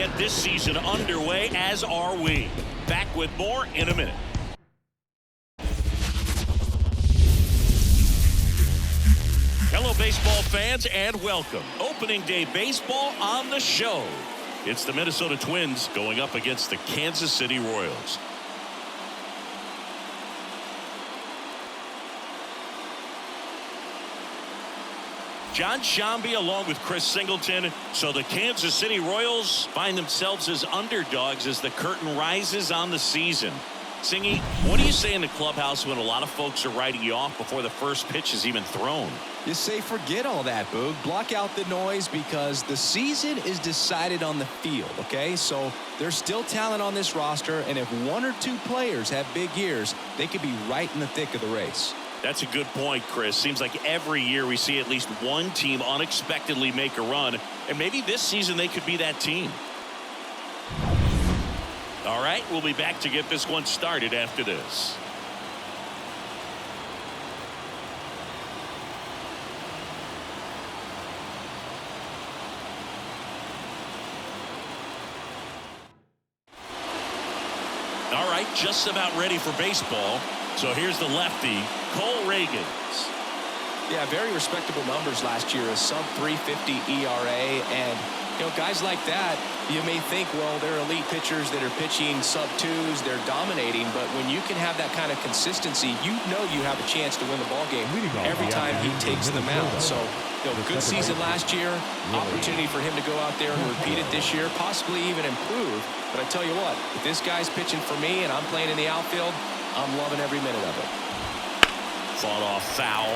get this season underway, as are we. Back with more in a minute. Hello, baseball fans, and welcome. Opening day baseball on the show. It's the Minnesota Twins going up against the Kansas City Royals. John Shambi along with Chris Singleton. So the Kansas City Royals find themselves as underdogs as the curtain rises on the season. Singy, what do you say in the clubhouse when a lot of folks are writing you off before the first pitch is even thrown? You say forget all that, Boog. Block out the noise because the season is decided on the field, okay? So there's still talent on this roster, and if one or two players have big years, they could be right in the thick of the race. That's a good point, Chris. Seems like every year we see at least one team unexpectedly make a run, and maybe this season they could be that team. All right, we'll be back to get this one started after this. All right, just about ready for baseball. So here's the lefty, Cole Reagans. Yeah, very respectable numbers last year, a sub 350 ERA, and you know, guys like that, you may think, well, they're elite pitchers that are pitching sub twos, they're dominating, but when you can have that kind of consistency, you know you have a chance to win the ball game every time he takes the mound. So, you know, good season last year, opportunity for him to go out there and repeat it this year, possibly even improve. But I tell you what, if this guy's pitching for me and I'm playing in the outfield, I'm loving every minute of it. Fought off foul.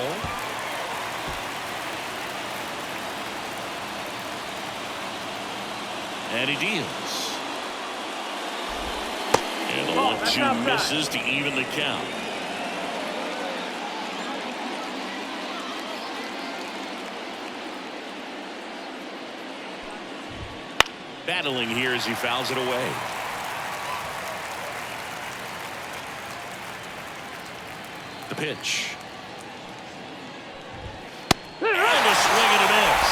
And he deals. And the 1-2 misses to even the count. Battling here as he fouls it away. The pitch. And a swing and a miss.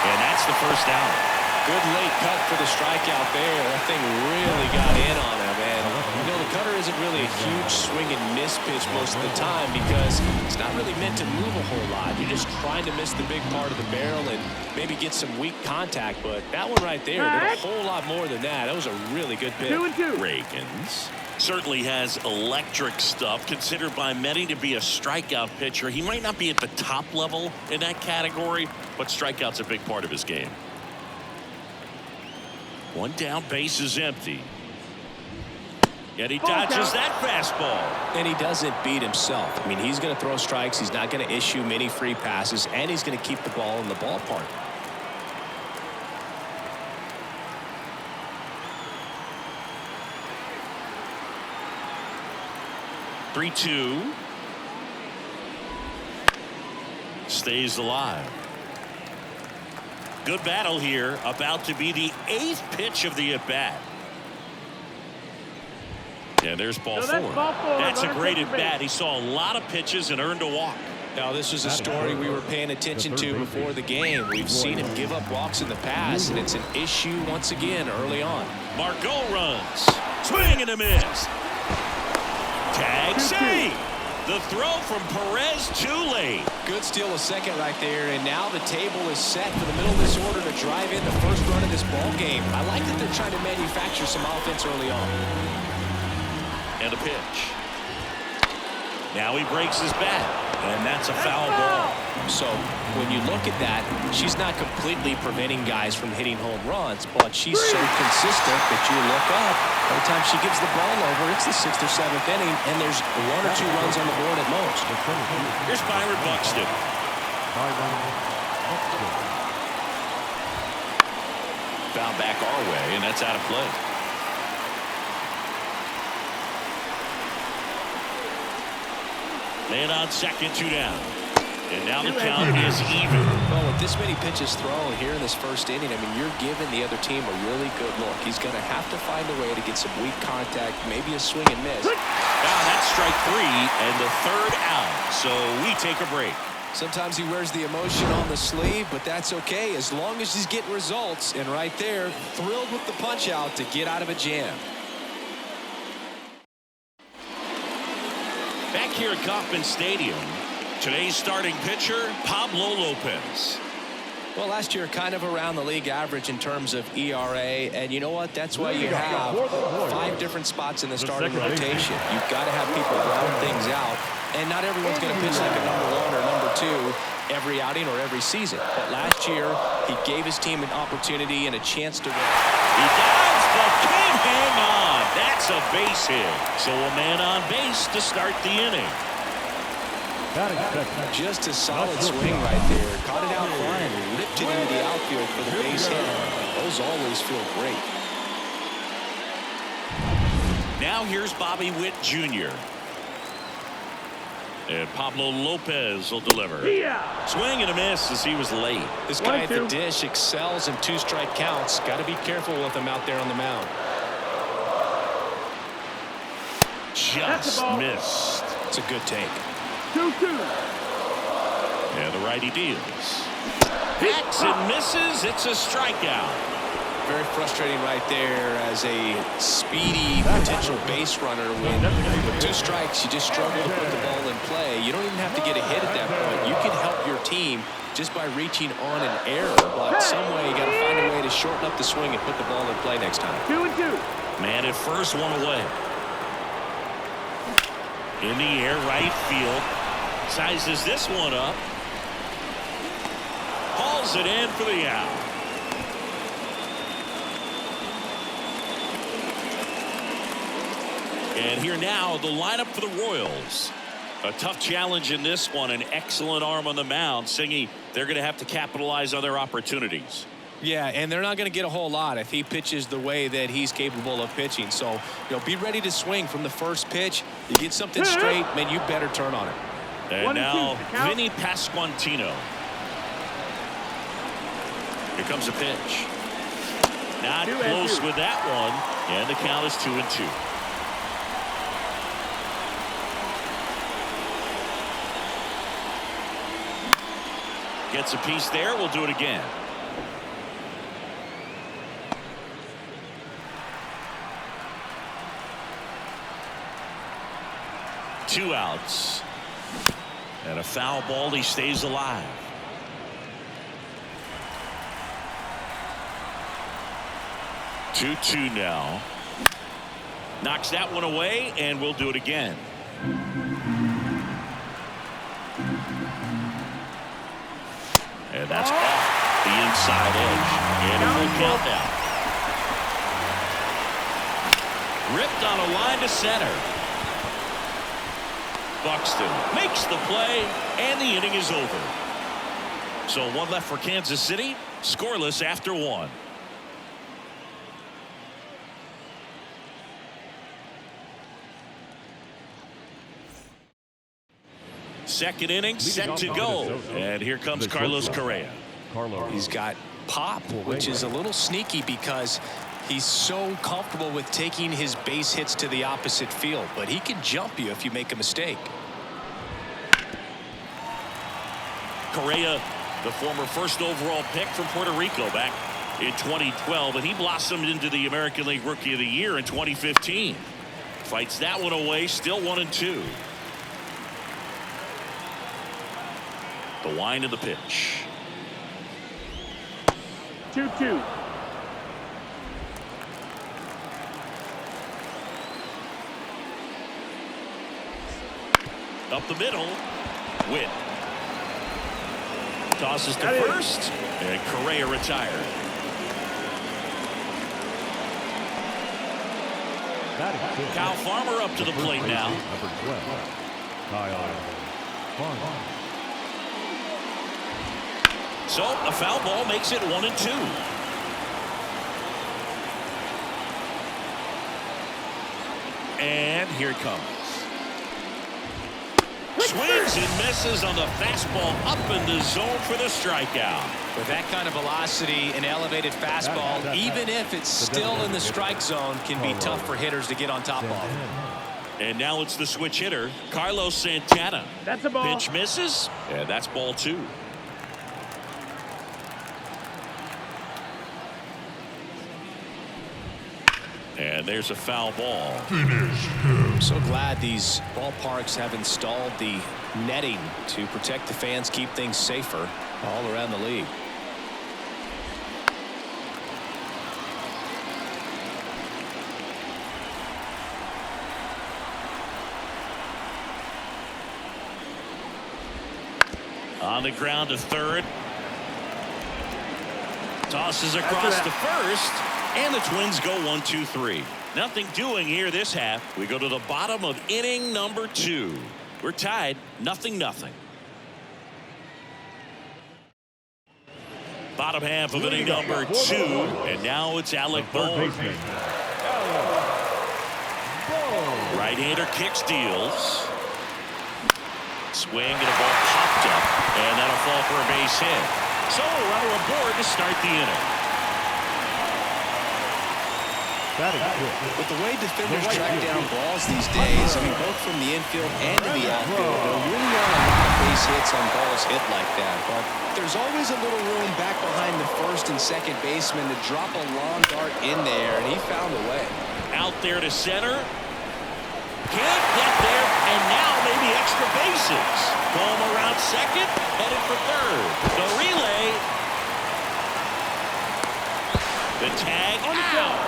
And that's the first out. Good late cut for the strikeout there. That thing really got in on him. And, you know, the cutter isn't really a huge swing and miss pitch most of the time because it's not really meant to move a whole lot. You're just trying to miss the big part of the barrel and maybe get some weak contact. But that one right there did a whole lot more than that. That was a really good pitch. 2-2. Reagans certainly has electric stuff, considered by many to be a strikeout pitcher. He might not be at the top level in that category, but strikeout's a big part of his game. One down, base is empty. Yet he dodges that fastball. And he doesn't beat himself. I mean, he's going to throw strikes. He's not going to issue many free passes, and he's going to keep the ball in the ballpark. (3-2). Stays alive. Good battle here. About to be the 8th pitch of the at-bat. And there's ball four. That's a great at-bat. He saw a lot of pitches and earned a walk. Now, this is a story we were paying attention to before the game. We've seen him give up walks in the past, and it's an issue once again early on. Margot runs. Swing and a miss. Tag save. The throw from Perez too late. Good steal a second right there, and now the table is set for the middle of this order to drive in the first run of this ball game. I like that they're trying to manufacture some offense early on. And a pitch. Now he breaks his bat, and that's a foul ball. So when you look at that, she's not completely preventing guys from hitting home runs, but she's so consistent that you look up. Every time she gives the ball over, it's the 6th or 7th inning, and there's 1 or 2 runs on the board at most. Here's Byron Buxton. Foul back our way, and that's out of play. Man on second, 2 down. And now the count is even. Well, with this many pitches thrown here in this first inning, I mean, you're giving the other team a really good look. He's going to have to find a way to get some weak contact, maybe a swing and miss. Now that's strike 3 and the 3rd out. So we take a break. Sometimes he wears the emotion on the sleeve, but that's okay as long as he's getting results. And right there, thrilled with the punch out to get out of a jam. Back here at Kauffman Stadium, today's starting pitcher, Pablo Lopez. Well, last year, kind of around the league average in terms of ERA. And you know what? That's why you have 5 different spots in the starting rotation. You've got to have people round things out. And not everyone's going to pitch like a number 1 or number 2 every outing or every season. But last year, he gave his team an opportunity and a chance to win. He does, but can't hang on. That's a base hit. So a man on base to start the inning. Just a solid swing right there. Caught it out fly and ripped it into the outfield for the base hit. Those always feel great. Now here's Bobby Witt Jr. And Pablo Lopez will deliver. Swing and a miss as he was late. This guy at the dish excels in 2-strike counts. Got to be careful with him out there on the mound. Just missed. It's a good take. 2-2. And the righty deals. Hacks and misses. It's a strikeout. Very frustrating right there as a speedy potential base runner. When with 2 strikes, you just struggle to put the ball in play. You don't even have to get a hit at that point. You can help your team just by reaching on an error. But some way, you got to find a way to shorten up the swing and put the ball in play next time. 2-2. Man at first, one away. In the air, right field. Sizes this one up. Hauls it in for the out. And here now, the lineup for the Royals. A tough challenge in this one. An excellent arm on the mound. Singy, they're going to have to capitalize on their opportunities. Yeah, and they're not going to get a whole lot if he pitches the way that he's capable of pitching. So, be ready to swing from the first pitch. You get something straight, man, you better turn on it. And now, Vinny Pasquantino. Here comes a pitch. Not close with that one. And the count is 2-2. Gets a piece there. We'll do it again. Two outs. And a foul ball. He stays alive. Two now. Knocks that one away, and we'll do it again. And that's off the inside edge. And a full count now. Ripped on a line to center. Buxton makes the play, and the inning is over. So one left for Kansas City, scoreless after 1. Second inning set to go, and here comes Carlos Correa. He's got pop, which is a little sneaky because he's so comfortable with taking his base hits to the opposite field, but he can jump you if you make a mistake. Correa, the former first overall pick from Puerto Rico back in 2012, and he blossomed into the American League Rookie of the Year in 2015. Fights that one away, still 1-2. The wind of the pitch. 2-2. Up the middle. Witt. Tosses to first. And Correa retired. Kyle Farmer up to the plate now. Number 12, Kyle Farmer. So a foul ball makes it 1-2. And here it comes. Swings and misses on the fastball up in the zone for the strikeout. With that kind of velocity, an elevated fastball, even if it's still in the strike zone, can be tough for hitters to get on top of. And now it's the switch hitter, Carlos Santana. That's a ball. Pitch misses, and that's ball 2. And there's a foul ball. I'm so glad these ballparks have installed the netting to protect the fans, keep things safer all around the league. On the ground to third. Tosses across to first. And the Twins go 1-2-3. Nothing doing here this half. We go to the bottom of inning number 2. We're tied 0-0. Bottom half of inning number 2. And now it's Alec Bohm. Right-hander kicks, deals. Swing and a ball popped up. And that'll fall for a base hit. So a runner aboard to start the inning. With the way defenders track down balls these days, I mean, both from the infield and to the outfield, there really aren't a lot of base hits on balls hit like that. But there's always a little room back behind the first and second baseman to drop a long dart in there, and he found a way. Out there to center. Can't get there, and now maybe extra bases. Bohm around second, headed for third. The relay. The tag out.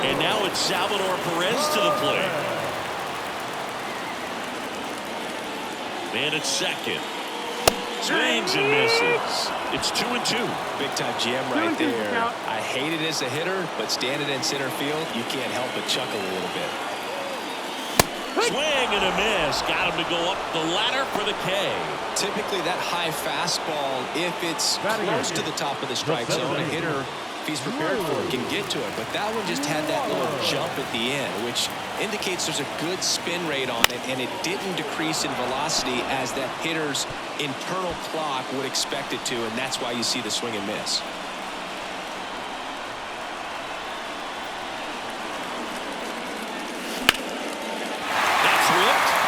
And now it's Salvador Perez to the plate. And it's second. Swings and misses. It's 2-2. Big time jam right there. I hate it as a hitter, but standing in center field, you can't help but chuckle a little bit. Swing and a miss. Got him to go up the ladder for the K. Typically that high fastball, if it's close to the top of the strike zone, a hitter, if he's prepared for it, can get to it. But that one just had that little jump at the end, which indicates there's a good spin rate on it, and it didn't decrease in velocity as that hitter's internal clock would expect it to, and that's why you see the swing and miss.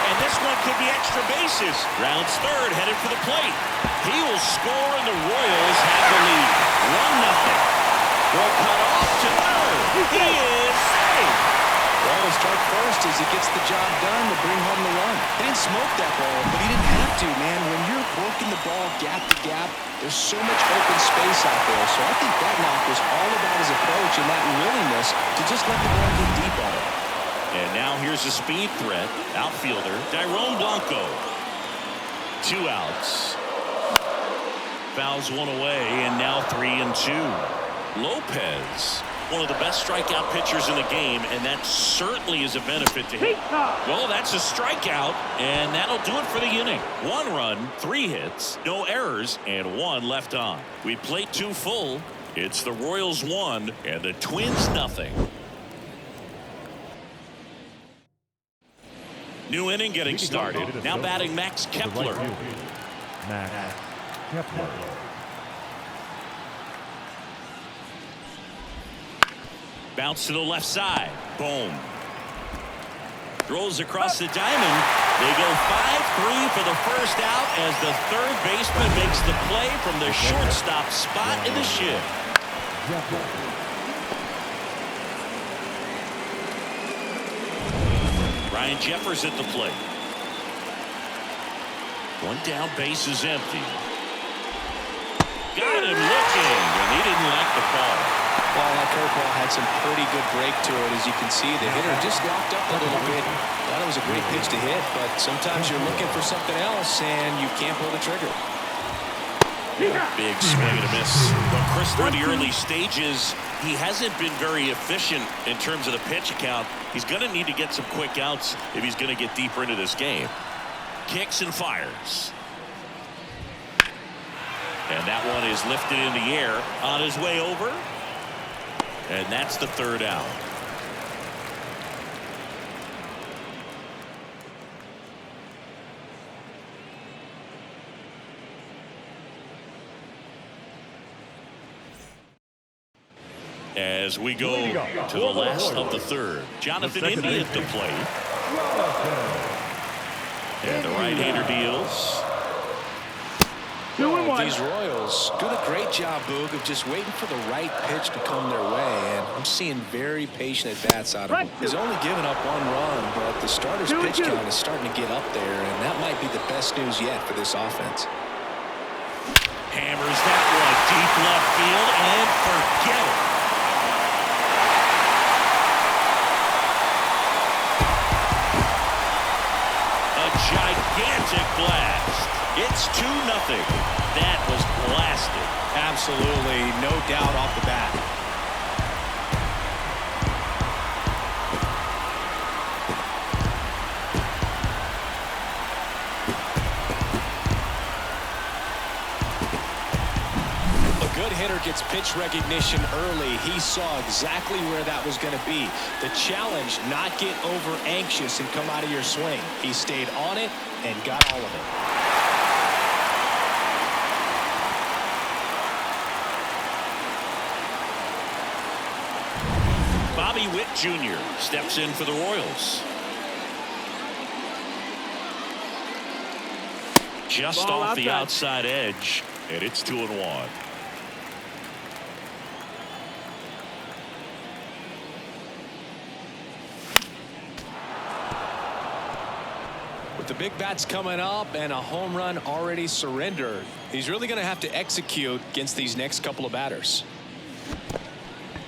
And this one could be extra bases. Rounds third, headed for the plate. He will score, and the Royals have the lead. 1-0. Will cut off to third. He is safe. Well, he'll start first as he gets the job done to bring home the run. He didn't smoke that ball, but he didn't have to, man. When you're working the ball gap to gap, there's so much open space out there. So I think that knock was all about his approach and that willingness to just let the ball get deep on it. And now here's a speed threat. Outfielder, Dairon Blanco. 2 outs. Fouls one away, and now 3-2. Lopez, one of the best strikeout pitchers in the game, and that certainly is a benefit to him. Well, that's a strikeout, and that'll do it for the inning. 1 run, 3 hits, no errors, and 1 left on. We played 2 full. It's the Royals 1 and the Twins 0. New inning getting started. Now batting Max Kepler. Max Kepler. Bounce to the left side. Boom. Throws across the diamond. They go 5-3 for the first out as the third baseman makes the play from the shortstop spot in the shift. Ryan Jeffers at the plate. 1 down, base is empty. Got him looking, and he didn't like the call. Well, that curveball had some pretty good break to it. As you can see, the hitter just locked up a little bit. Thought it was a great pitch to hit, but sometimes you're looking for something else, and you can't pull the trigger. Big swing and a miss. But Chris, through the early stages, he hasn't been very efficient in terms of the pitch count. He's going to need to get some quick outs if he's going to get deeper into this game. Kicks and fires. And that one is lifted in the air on his way over. And that's the third out. As we go to the last of the third. Jonathan Indy at the plate. And the right-hander deals. 2-1. These Royals do a great job, Boog, of just waiting for the right pitch to come their way, and I'm seeing very patient at-bats out of him. He's only given up 1 run, but the starter's pitch count is starting to get up there, and that might be the best news yet for this offense. Hammers that one deep left field, and forget it. A gigantic blast. It's 2-0. That was blasted. Absolutely, no doubt off the bat. A good hitter gets pitch recognition early. He saw exactly where that was going to be. The challenge, not get over anxious and come out of your swing. He stayed on it and got all of it. Bobby Witt Jr. steps in for the Royals. Just Ball off the outside. outside edge, and it's 2-1. With the big bats coming up and a home run already surrendered, he's really going to have to execute against these next couple of batters.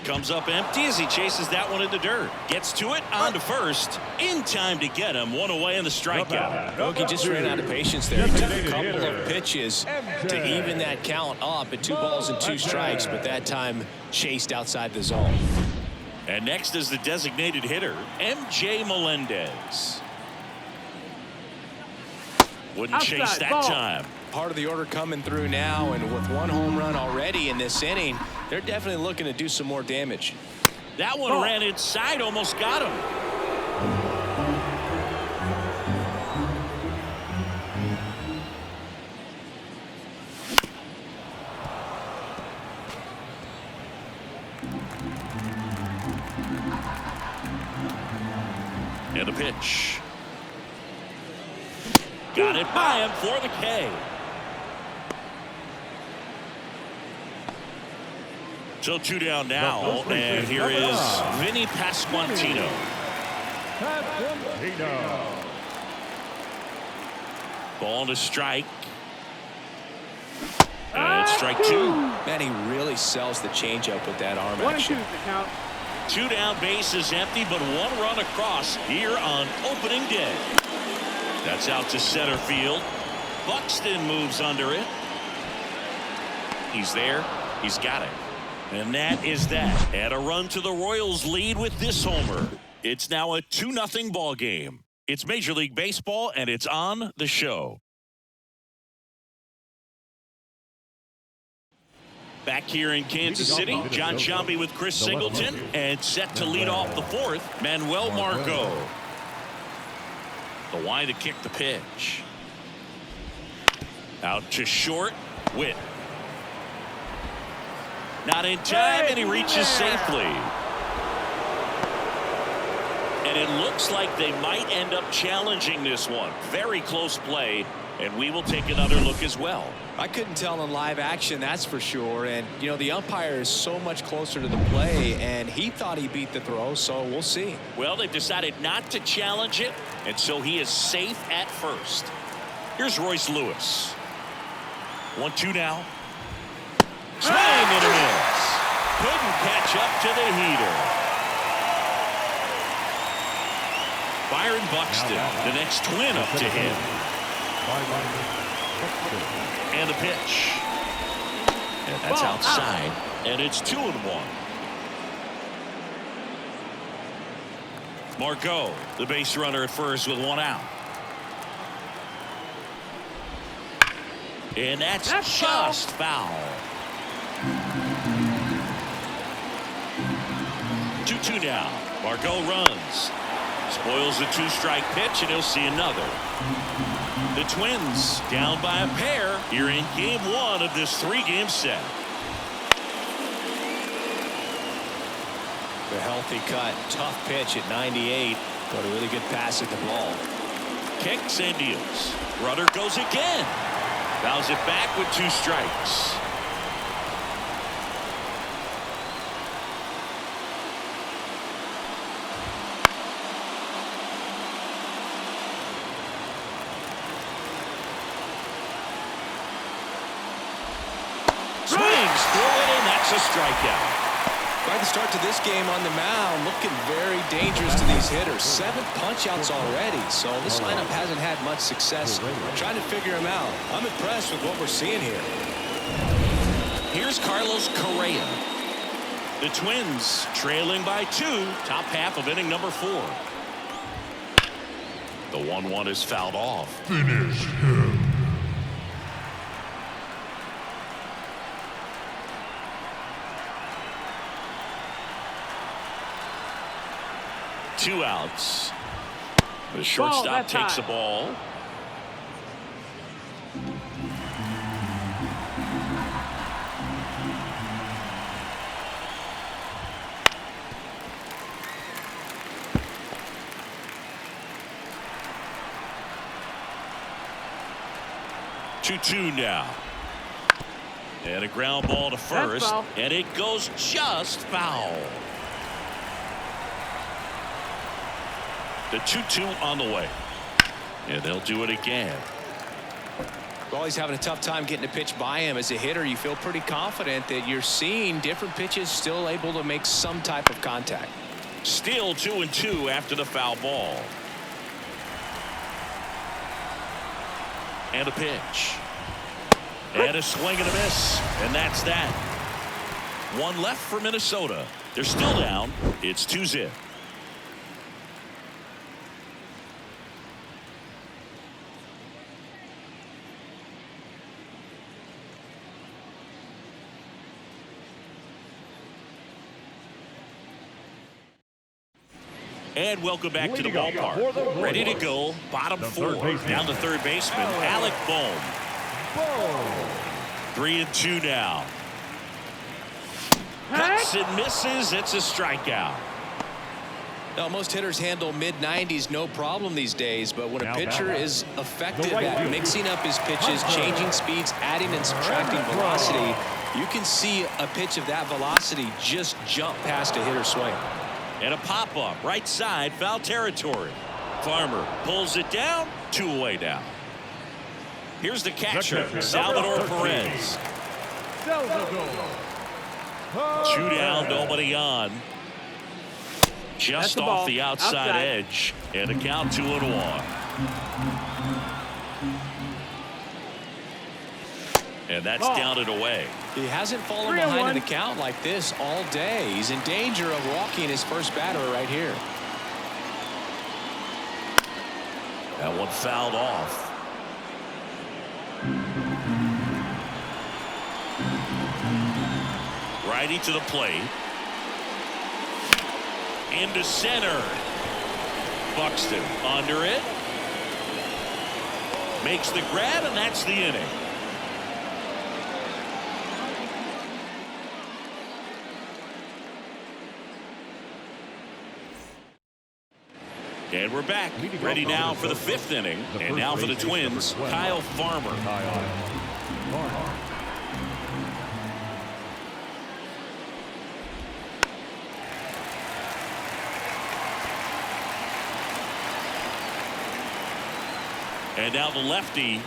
Comes up empty as he chases that one in the dirt. Gets to it, on to first. In time to get him. 1 away in the strikeout. Look, he just ran out of patience there. He took a couple of pitches to even that count up at 2 balls and 2 strikes, but that time chased outside the zone. And next is the designated hitter, M.J. Melendez. Wouldn't chase Outside, that ball. time. Part of the order coming through now, and with 1 home run already in this inning, they're definitely looking to do some more damage. That one ran inside, almost got him. And the pitch. Got it by him for the K. So 2 down now, and here is Vinny Pasquantino. Ball to strike. And strike 2. Man, he really sells the changeup with that arm 1-2 action. is the count. 2 down, bases empty, but 1 run across here on opening day. That's out to center field. Buxton moves under it. He's there. He's got it. And that is that. And a run to the Royals lead with this homer. It's now a 2-0 ball game. It's Major League Baseball, and it's on the show. Back here in Kansas City, John Sciambi with Chris Singleton, and set to lead off the 4th, Manuel Margot. The line to kick the pitch. Out to short, Witt. Not in time, and he reaches safely. And it looks like they might end up challenging this one. Very close play, and we will take another look as well. I couldn't tell in live action, that's for sure. And, you know, the umpire is so much closer to the play, and he thought he beat the throw, so we'll see. Well, they've decided not to challenge it, and so he is safe at first. Here's Royce Lewis. 1-2 now. Swing and a miss. Couldn't catch up to the heater. Byron Buxton, the next twin up to him. And the pitch. And that's outside. And it's 2-1. Margot, the base runner at first with 1 out. And that's just foul. 2-2 now. Margot runs. Spoils the 2-strike pitch, and he'll see another. The Twins down by a pair here in game 1 of this 3-game set. A healthy cut. Tough pitch at 98, but a really good pass at the ball. Kicks and deals. Runner goes again. Fouls it back with 2 strikes. Swings through it, and that's a strikeout. Quite the start to this game on the mound. Looking very dangerous to these hitters. 7 punch-outs already, so this lineup hasn't had much success trying to figure him out. I'm impressed with what we're seeing here. Here's Carlos Correa. The Twins trailing by 2, top half of inning number 4. The 1-1 is fouled off. Finish him. Two outs. The shortstop takes the ball. Two now. And a ground ball to first. And it goes just foul. The 2-2 on the way. And they'll do it again. Well, he's having a tough time getting a pitch by him. As a hitter, you feel pretty confident that you're seeing different pitches still able to make some type of contact. Still 2-2 after the foul ball. And a pitch. And a swing and a miss. And that's that. 1 left for Minnesota. They're still down. It's 2-0. And welcome back to the ballpark. Ready to go. Bottom 4. Down the third baseman, Alec Bohm. 3-2 now. Cuts and misses. It's a strikeout. Now, most hitters handle mid-90s no problem these days, but when a pitcher is effective at mixing up his pitches, changing speeds, adding and subtracting velocity, you can see a pitch of that velocity just jump past a hitter's swing. And a pop-up right side, foul territory. Farmer pulls it down, 2 away now. Here's the catcher, Salvador Perez. 2 down, nobody on. Just off the outside edge, and a count 2-1. And that's down and away. He hasn't fallen behind in the count like this all day. He's in danger of walking his first batter right here. That one fouled off. Righty to the plate. Into center. Buxton under it. Makes the grab, and that's the inning. And we're back. Ready now for the 5th inning. And now for the Twins, Kyle Farmer. And now the lefty.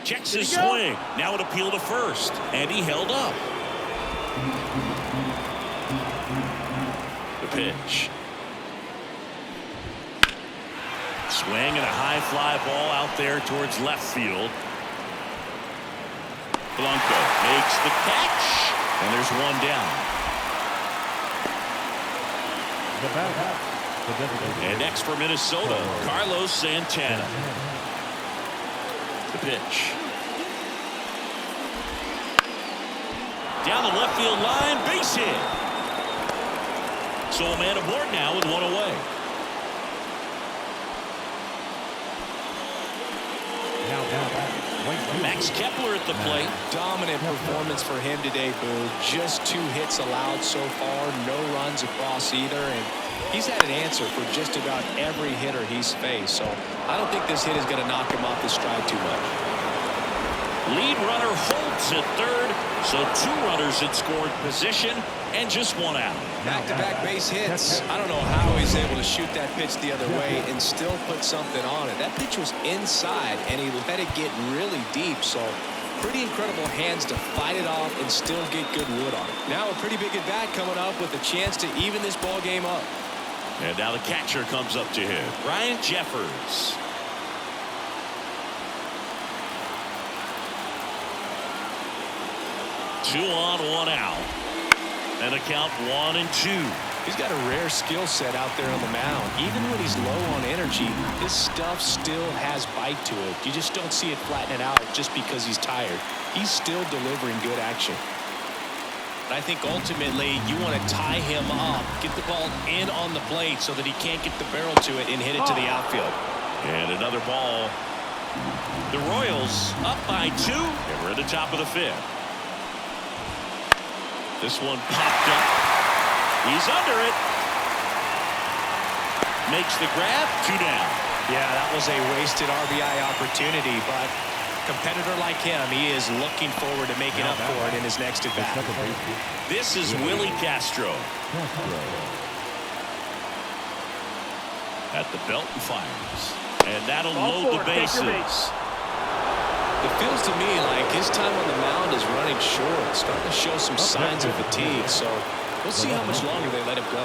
Checks his swing. Now an appeal to first. And he held up. The pitch. Swing and a high fly ball out there towards left field. Blanco makes the catch. And there's one down. And next for Minnesota, Carlos Santana. The pitch. Down the left field line, base hit. So a man aboard now with 1 away. It's Kepler at the plate. Dominant performance for him today, Boo. Just 2 hits allowed so far, no runs across either, and he's had an answer for just about every hitter he's faced. So I don't think this hit is going to knock him off his stride too much. Lead runner holds at third, so 2 runners in scored position and just 1 out. Back-to-back base hits. I don't know how he's able to shoot that pitch the other way and still put something on it. That pitch was inside, and he let it get really deep, so pretty incredible hands to fight it off and still get good wood on it. Now a pretty big at-bat coming up with a chance to even this ball game up. And now the catcher comes up to him, Ryan Jeffers. Two on, 1 out. And a count 1-2. He's got a rare skill set out there on the mound. Even when he's low on energy, his stuff still has bite to it. You just don't see it flatten it out just because he's tired. He's still delivering good action. I think ultimately you want to tie him up, get the ball in on the plate so that he can't get the barrel to it and hit it to the outfield. And another ball. The Royals up by 2, and we're at the top of the 5th. This one popped up. He's under it. Makes the grab. 2 down. Yeah, that was a wasted RBI opportunity, but a competitor like him, he is looking forward to making up for it in his next at bat. This is Willie Castro. At the belt and fires. And that'll load the bases. It feels to me like his time on the mound is running short, starting to show some signs of fatigue, so we'll see how much longer they let him go.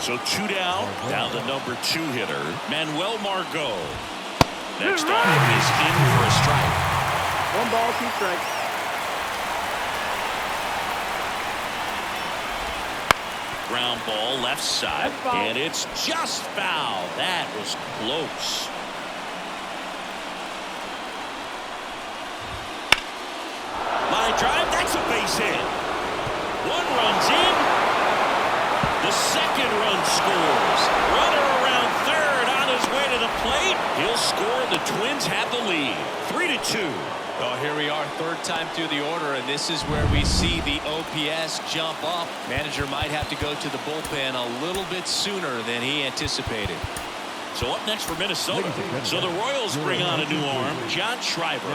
So 2 down. Now the number 2 hitter, Manuel Margot. Next off is in for a strike. 1 ball, 2 strikes. Ground ball left side, and it's just foul. That was close. Line drive, that's a base hit. 1 runs in. The second run scores. Runner around third on his way to the plate. He'll score. The Twins have the lead. 3-2. Well, here we are, 3rd time through the order, and this is where we see the OPS jump up. Manager might have to go to the bullpen a little bit sooner than he anticipated. So up next for Minnesota. So the Royals bring on a new arm, John Schreiber.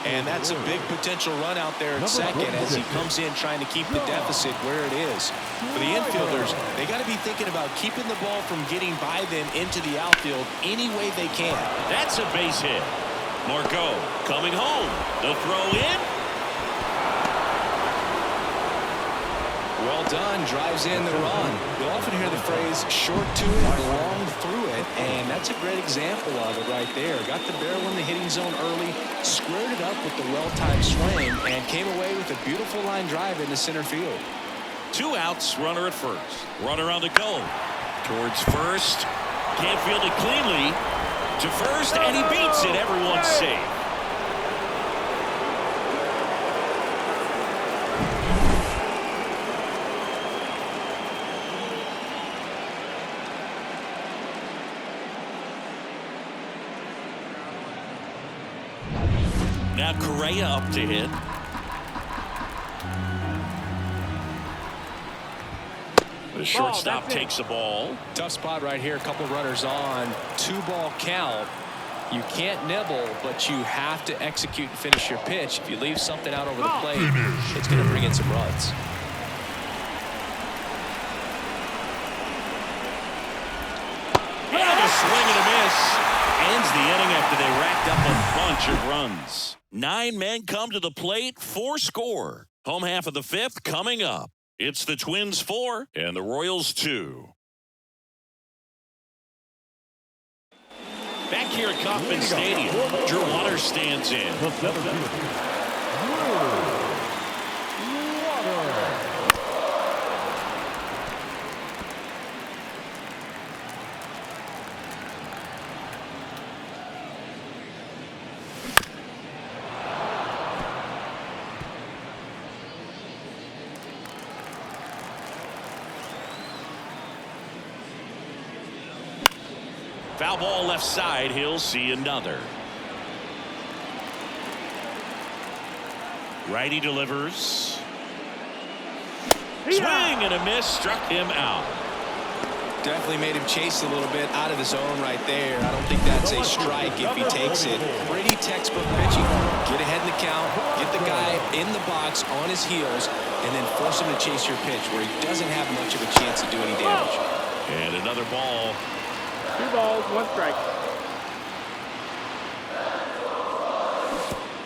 And that's a big potential run out there at second as he comes in trying to keep the deficit where it is. For the infielders, they got to be thinking about keeping the ball from getting by them into the outfield any way they can. That's a base hit. Margot coming home. The throw in. Well done, drives in the run. You'll often hear the phrase short to it, long through it, and that's a great example of it right there. Got the barrel in the hitting zone early, squared it up with the well-timed swing, and came away with a beautiful line drive into center field. 2 outs, runner at first. Runner on the go. Towards first. Can't field it cleanly. To first, and he beats it. Everyone's safe. Now Correa up to hit. The shortstop takes the ball. Tough spot right here. A couple runners on. 2-ball count. You can't nibble, but you have to execute and finish your pitch. If you leave something out over the plate, it's going to bring in some runs. And a swing and a miss. Ends the inning after they racked up a bunch of runs. 9 men come to the plate, 4 score. Home half of the 5th coming up. It's the Twins 4 and the Royals 2. Back here at Kauffman Stadium, Drew Waters stands in. Foul ball left side. He'll see another. Righty delivers. Swing and a miss, struck him out. Definitely made him chase a little bit out of the zone right there. I don't think that's a strike if he takes it. Pretty textbook pitching. Get ahead in the count, get the guy in the box on his heels, and then force him to chase your pitch where he doesn't have much of a chance to do any damage. And another ball. 2 balls, 1 strike.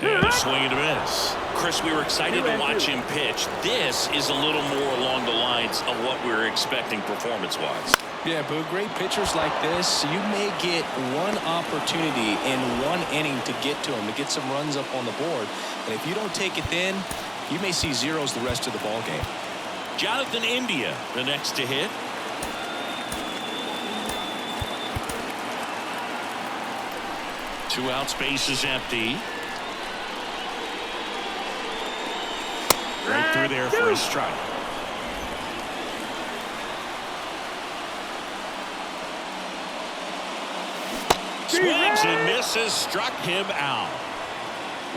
And a swing and a miss. Chris, we were excited to watch him pitch. This is a little more along the lines of what we were expecting performance-wise. Yeah, Boo, great pitchers like this, you may get one opportunity in one inning to get to them, to get some runs up on the board. And if you don't take it then, you may see zeros the rest of the ball game. Jonathan India, the next to hit. Two outs, base is empty. Right through there for a strike. Swings and misses, struck him out.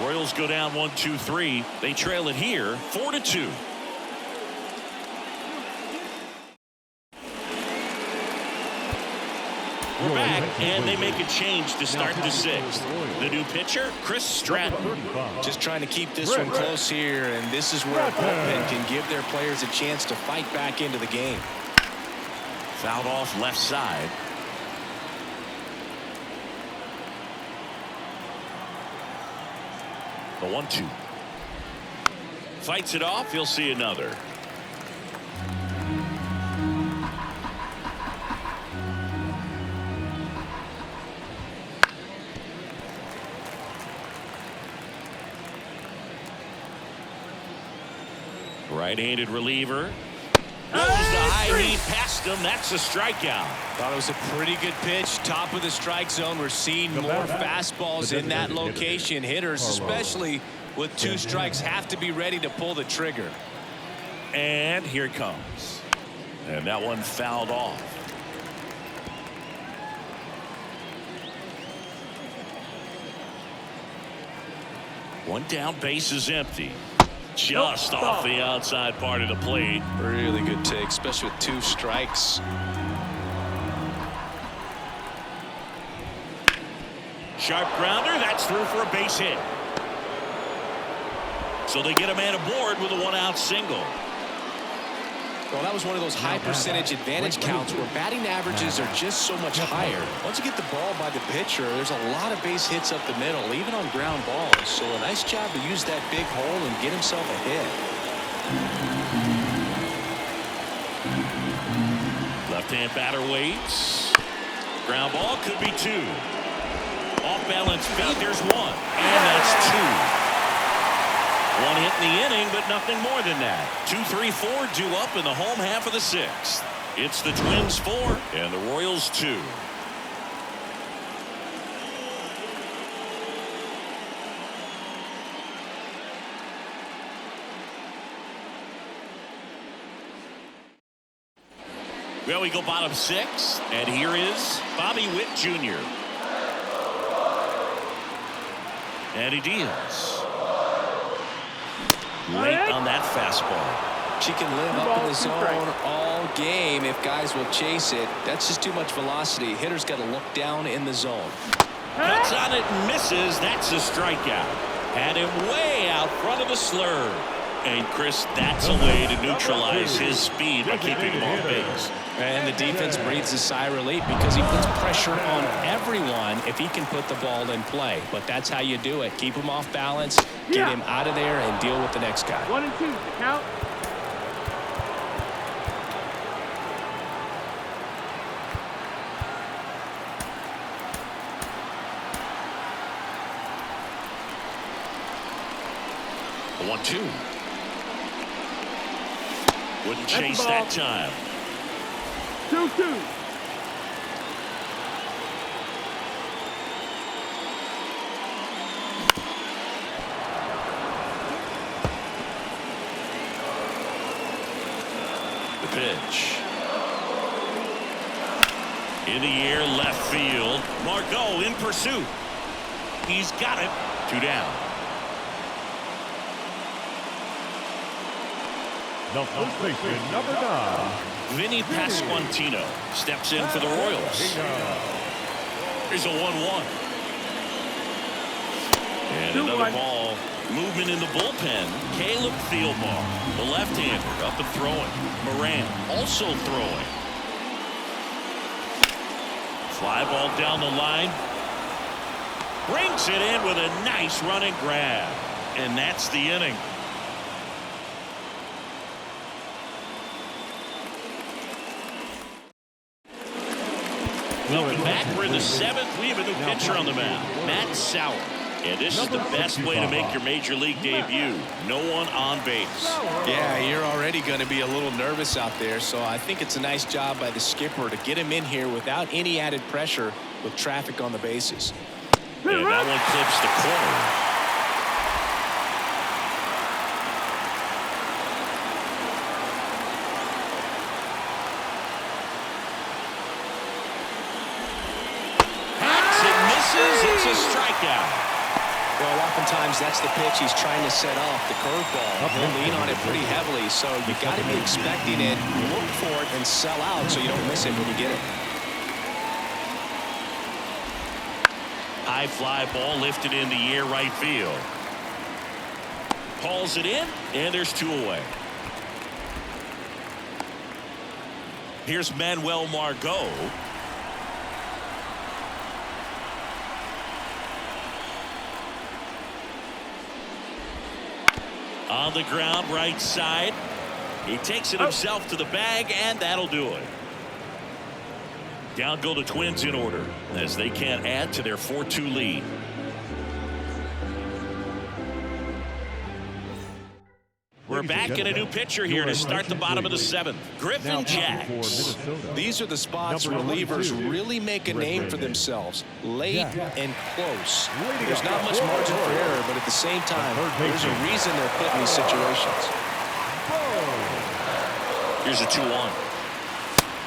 Royals go down 1-2-3. They trail it here 4-2. We're back, and they make a change to start the 6th. The new pitcher, Chris Stratton. Just trying to keep this one close here, and this is where a bullpen can give their players a chance to fight back into the game. Fouled off left side. The 1-2. Fights it off. You'll see another. Right-handed reliever. Goes the high heat past him. That's a strikeout. Thought it was a pretty good pitch. Top of the strike zone. We're seeing more fastballs in that location. Hitters, especially with 2 strikes, have to be ready to pull the trigger. And here it comes. And that one fouled off. One down, base is empty. Just off the outside part of the plate. Really good take, especially with 2 strikes. Sharp grounder. That's through for a base hit. So they get a man aboard with a 1-out single. Well, that was one of those high percentage advantage counts where batting averages are just so much higher. Once you get the ball by the pitcher, there's a lot of base hits up the middle, even on ground balls. So a nice job to use that big hole and get himself a hit. Left-hand batter waits. Ground ball could be 2. Off balance feet. There's 1. And that's 2. 1 hit in the inning, but nothing more than that. 2-3-4 due up in the home half of the 6th. It's the Twins 4 and the Royals 2. Well, we go bottom 6, and here is Bobby Witt Jr. And he deals. Late on that fastball. She can live up in the zone all game if guys will chase it. That's just too much velocity. Hitter's got to look down in the zone. Cuts on it and misses. That's a strikeout. Had him way out front of the slur. And Chris, that's a way to neutralize his speed by keeping him on base. And the defense breathes a sigh of relief because he puts pressure on everyone if he can put the ball in play. But that's how you do it. Keep him off balance, get him out of there, and deal with the next guy. 1 and 2, count. The 1-2. Wouldn't chase that time. 2-2. The pitch. In the air, left field. Margot in pursuit. He's got it. 2 down. The first baseman, number 9. Vinny Pasquantino steps in for the Royals. Here's a 1-1. And another ball. Movement in the bullpen. Caleb Thielbar, the left-hander, up and throwing. Moran also throwing. Fly ball down the line. Brings it in with a nice running grab. And that's the inning. Welcome back. We're in the 7th. We have a new pitcher on the mound, Matt Sauer. And this is the best way to make your major league debut. No one on base. Yeah, you're already going to be a little nervous out there, so I think it's a nice job by the skipper to get him in here without any added pressure with traffic on the bases. And that one clips the corner. Hacks and misses. It's a strikeout. Well, oftentimes that's the pitch he's trying to set off, the curveball. He'll lean on it pretty heavily, so you got to be expecting it, look for it, and sell out so you don't miss it when you get it. High fly ball lifted in the air right field. Hauls it in, and there's 2 away. Here's Manuel Margot. On the ground, right side. He takes it himself to the bag, and that'll do it. Down go the Twins in order as they can't add to their 4-2 lead. We're back in a new pitcher here to start the bottom of the 7th. Griffin Jacks. These are the spots relievers really make a name for themselves. Late and close. There's not much margin for error, but at the same time, there's a reason they're put in these situations. Here's a 2-1.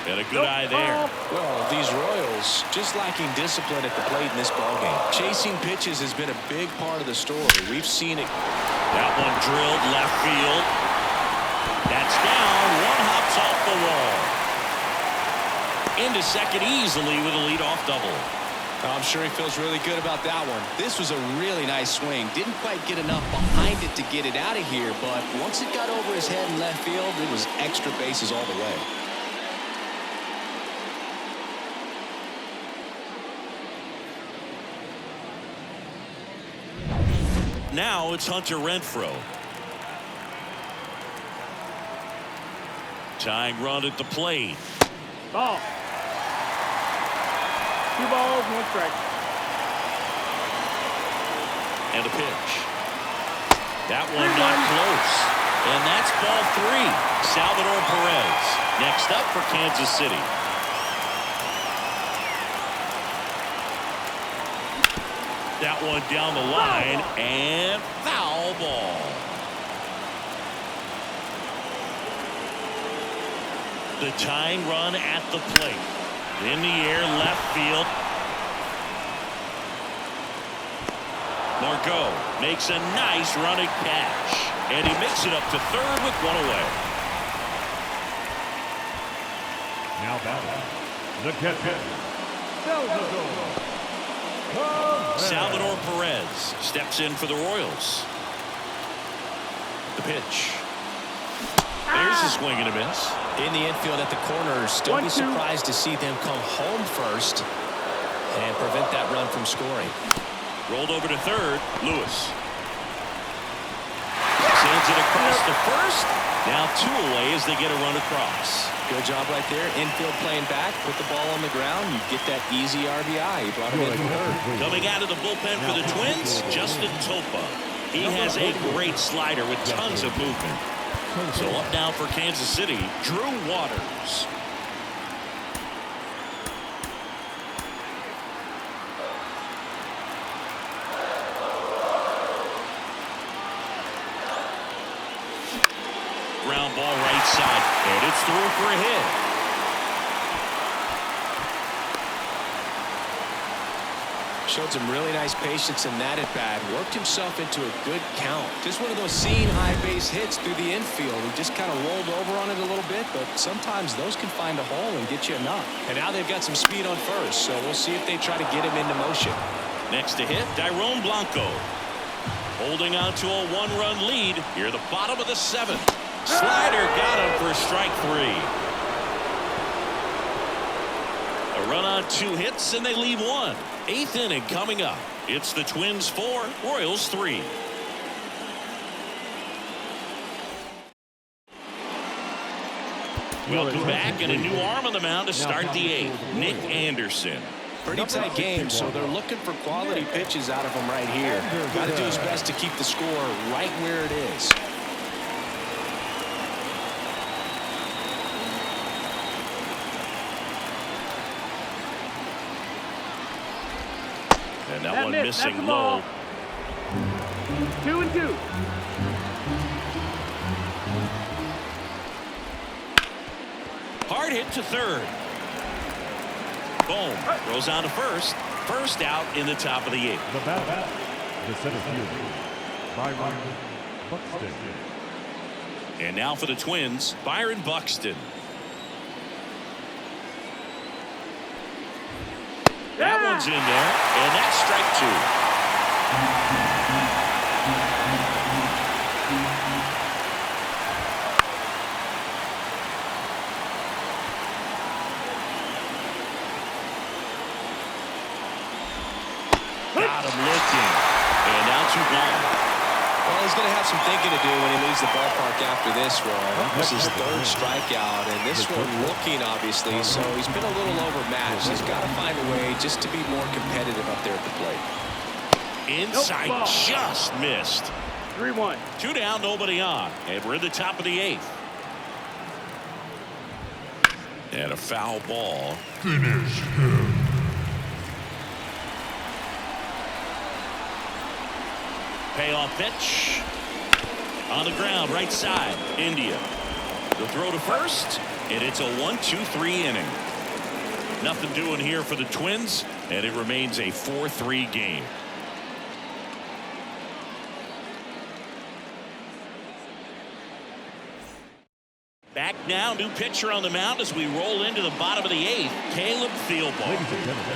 And a good eye there. Well, these Royals just lacking discipline at the plate in this ballgame. Chasing pitches has been a big part of the story. We've seen it. That one drilled left field. That's down. One hops off the wall. Into second easily with a leadoff double. I'm sure he feels really good about that one. This was a really nice swing. Didn't quite get enough behind it to get it out of here, but once it got over his head in left field, it was extra bases all the way. Now it's Hunter Renfroe. Tying run at the plate. Ball. 2 balls, 1 strike. And a pitch. That one not close. And that's ball 3. Salvador Perez next up for Kansas City. That one down the line, and foul ball. The tying run at the plate. In the air, left field. Margot makes a nice running catch, and he makes it up to third with 1 away. Now batting, the catcher, Salvador Perez steps in for the Royals. The pitch. There's a swing and a miss. In the infield at the corners, don't be surprised to see them come home first and prevent that run from scoring. Rolled over to third. Lewis sends it across the first. Now 2 away as they get a run across. Good job right there. Infield playing back. Put the ball on the ground. You get that easy RBI. He brought him in third. Coming out of the bullpen for the Twins, Justin Topa. He has a great slider with tons of movement. So up now for Kansas City, Drew Waters. Ground ball right side, and it's through for a hit. Showed some really nice patience in that at bat. Worked himself into a good count. Just one of those seeing high base hits through the infield. He just kind of rolled over on it a little bit, but sometimes those can find a hole and get you enough. And now they've got some speed on first, so we'll see if they try to get him into motion. Next to hit, Dairon Blanco. Holding on to a one-run lead here, the bottom of the 7th. Slider got him for strike 3. A run on 2 hits, and they leave 1. 8th inning coming up. It's the Twins 4, Royals 3. Welcome back, and a new arm on the mound to start the 8th, Nick Anderson. Pretty tight game, so they're looking for quality pitches out of him right here. Got to do his best to keep the score right where it is. And that one missing low. 2-2. Hard hit to third. Boom. Throws on to first. First out in the top of the 8th. The batter, the center fielder, Byron Buxton. And now for the Twins, Byron Buxton. That one's in there, and that's strike 2. Got him looking, and now 2 gone. Well, he's going to have some thinking to do when he leaves the ballpark after this one. This is his 3rd strikeout, and this one looking, obviously, so he's been a little overmatched. He's got to find a way just to be more competitive up there at the plate. Inside, just missed. 3-1. 2 down, nobody on, and we're in the top of the 8th. And a foul ball. Finish him. Payoff pitch. On the ground, right side, India. The throw to first, and it's a 1-2-3 inning. Nothing doing here for the Twins, and it remains a 4-3 game. Back now, new pitcher on the mound as we roll into the bottom of the 8th, Caleb Thielbo.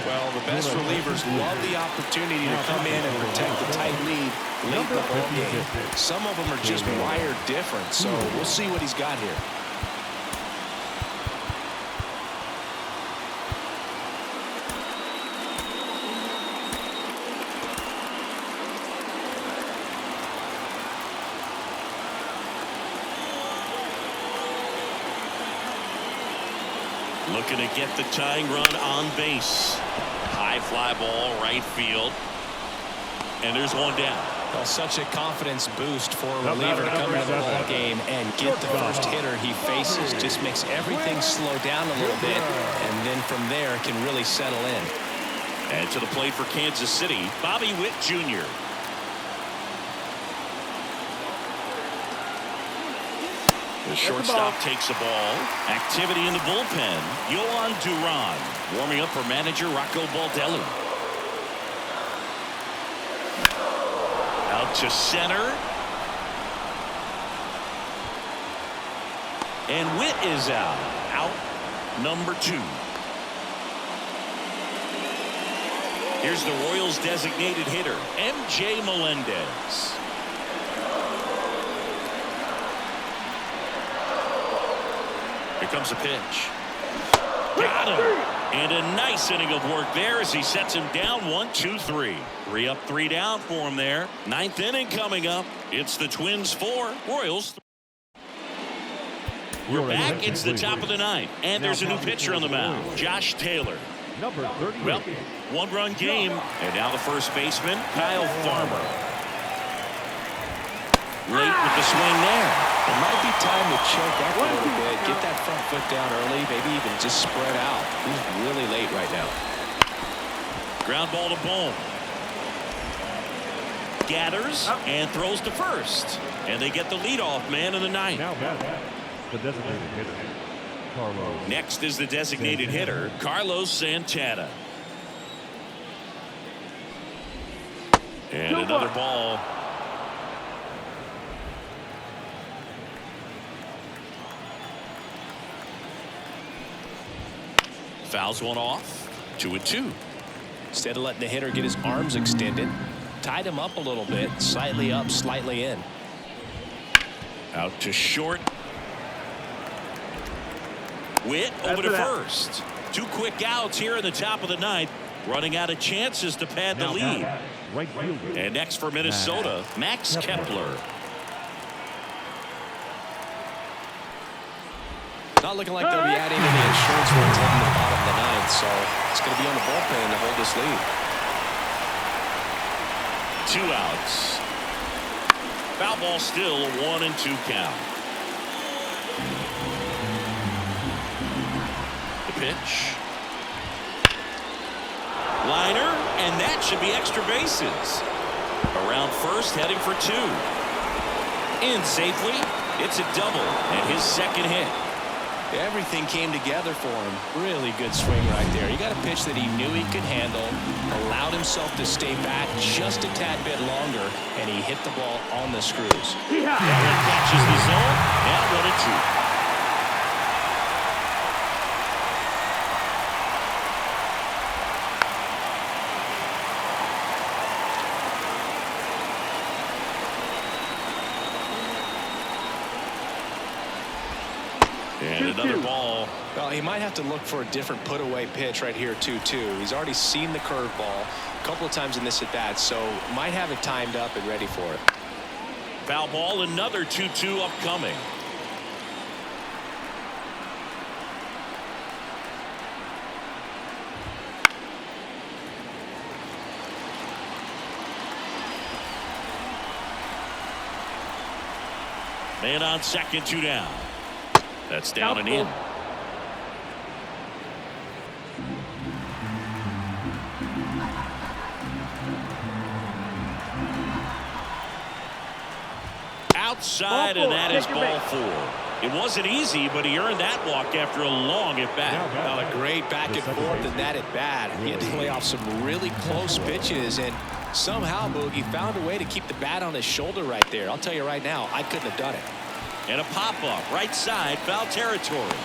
Well, the best relievers love the opportunity to come in and protect the tight lead late in the ball game. Some of them are just wired different, so we'll see what he's got here. Looking to get the tying run on base. High fly ball, right field. And there's one down. Well, such a confidence boost for a reliever to come into the ball game and get the first hitter he faces. Just makes everything slow down a little bit, and then from there can really settle in. And to the plate for Kansas City, Bobby Witt Jr. The shortstop takes the ball. Activity in the bullpen. Yohan Duran warming up for manager Rocco Baldelli. Out to center. And Witt is out. Out number 2. Here's the Royals designated hitter, MJ Melendez. Here comes a pitch. Got him. And a nice inning of work there as he sets him down 1-2-3. 3 up, 3 down for him there. 9th inning coming up. It's the Twins 4, Royals 3. We're back. It's the top of the 9th. And there's a new pitcher on the mound, Josh Taylor. Number 30. Well, 1-run game. And now the first baseman, Kyle Farmer. Late with the swing there. It might be time to choke up a little bit, get that front foot down early, maybe even just spread out. He's really late right now. Ground ball to Bohm. Gathers and throws to first. And they get the leadoff man in the 9th. Now batter, the designated hitter, Carlos. Next is the designated hitter, Carlos Santana. And another ball. Fouls one off. 2-2. Instead of letting the hitter get his arms extended, tied him up a little bit, slightly up, slightly in. Out to short. Witt over to first. 2 quick outs here in the top of the ninth. Running out of chances to pad the lead. Right fielder. And next for Minnesota, Max Kepler. Not looking like they'll be adding any insurance runs in the bottom of the ninth, so it's going to be on the bullpen to hold this lead. 2 outs. Foul ball still, a 1-2 count. The pitch. Liner, and that should be extra bases. Around first, heading for 2. In safely. It's a double and his second hit. Everything came together for him. Really good swing right there. He got a pitch that he knew he could handle, allowed himself to stay back just a tad bit longer, and he hit the ball on the screws. That one catches the zone. Now 1-2. And another ball. Well, he might have to look for a different put-away pitch right here, 2-2. He's already seen the curveball a couple of times in this at-bat, so might have it timed up and ready for it. Foul ball, another 2-2 upcoming. Man on second, 2 down. That's down and in. Outside, and that is ball 4. It wasn't easy, but he earned that walk after a long at-bat. Well, a great back and forth in that at-bat. He had to play off some really close pitches, and somehow Boogie found a way to keep the bat on his shoulder right there. I'll tell you right now, I couldn't have done it. And a pop-up, right side, foul territory.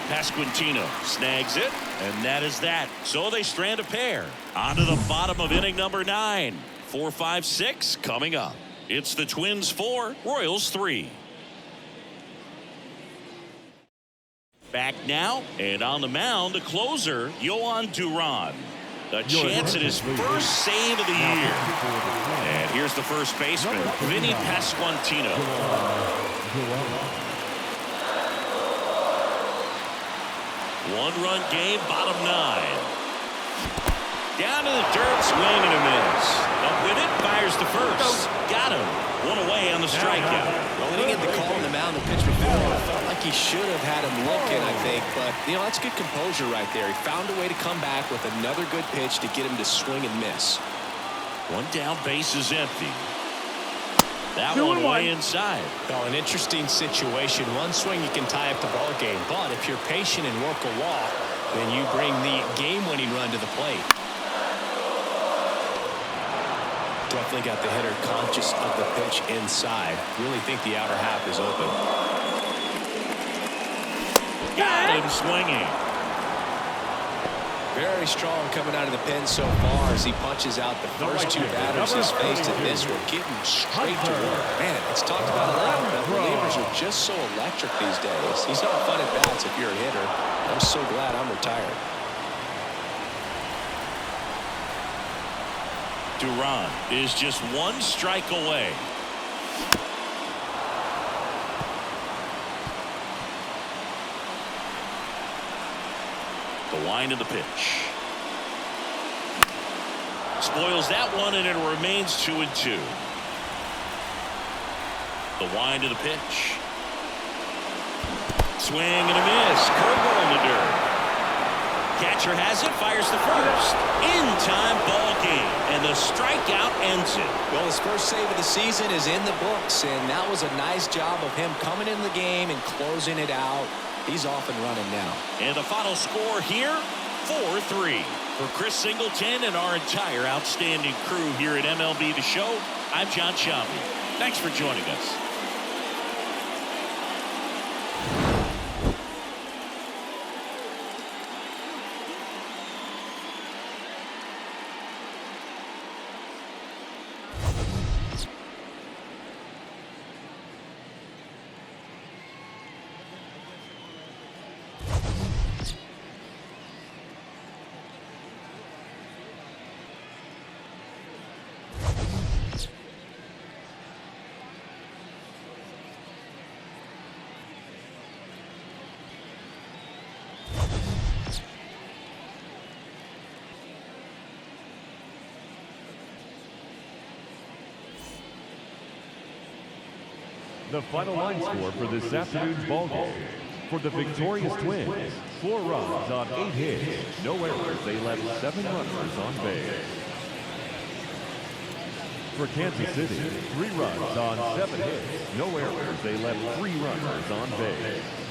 Pasquantino snags it, and that is that. So they strand a pair. On to the bottom of inning number 9. 4, 5, 6 coming up. It's the Twins 4, Royals 3. Back now, and on the mound, the closer, Yohan Duran. A chance at his first save of the year. And here's the first baseman, Vinny Pasquantino. One-run game, bottom 9. Down to the dirt, swing and a miss. Up with it, fires to first. Got him. One away on the strikeout. Well, he didn't get the call on the mound the pitch before. I felt like he should have had him looking, I think. But, you know, that's good composure right there. He found a way to come back with another good pitch to get him to swing and miss. One down, base is empty. That one way inside. Well, an interesting situation. One swing, you can tie up the ball game. But if you're patient and work a walk, then you bring the game-winning run to the plate. Definitely got the hitter conscious of the pitch inside. Really think the outer half is open. Got him swinging. Very strong coming out of the pen so far as he punches out the first 2 batters he's faced in this one, getting straight to work. Man, it's talked about a lot, but relievers are just so electric these days. He's not fun at bats if you're a hitter. I'm so glad I'm retired. Duran is just 1 strike away. The wind of the pitch. Spoils that one, and it remains 2-2. The wind of the pitch. Swing and a miss. Curveball in the dirt. Catcher has it, fires to first. In time, ball game, and the strikeout ends it. Well, his first save of the season is in the books, and that was a nice job of him coming in the game and closing it out. He's off and running now. And the final score here, 4-3. For Chris Singleton and our entire outstanding crew here at MLB The Show, I'm John Shambi. Thanks for joining us. The final line score for this afternoon's ballgame. For the victorious Twins, 4 runs on 8 hits, no errors. They left 7 runners on base. For Kansas City, 3 runs on 7 hits, no errors. They left 3 runners on base.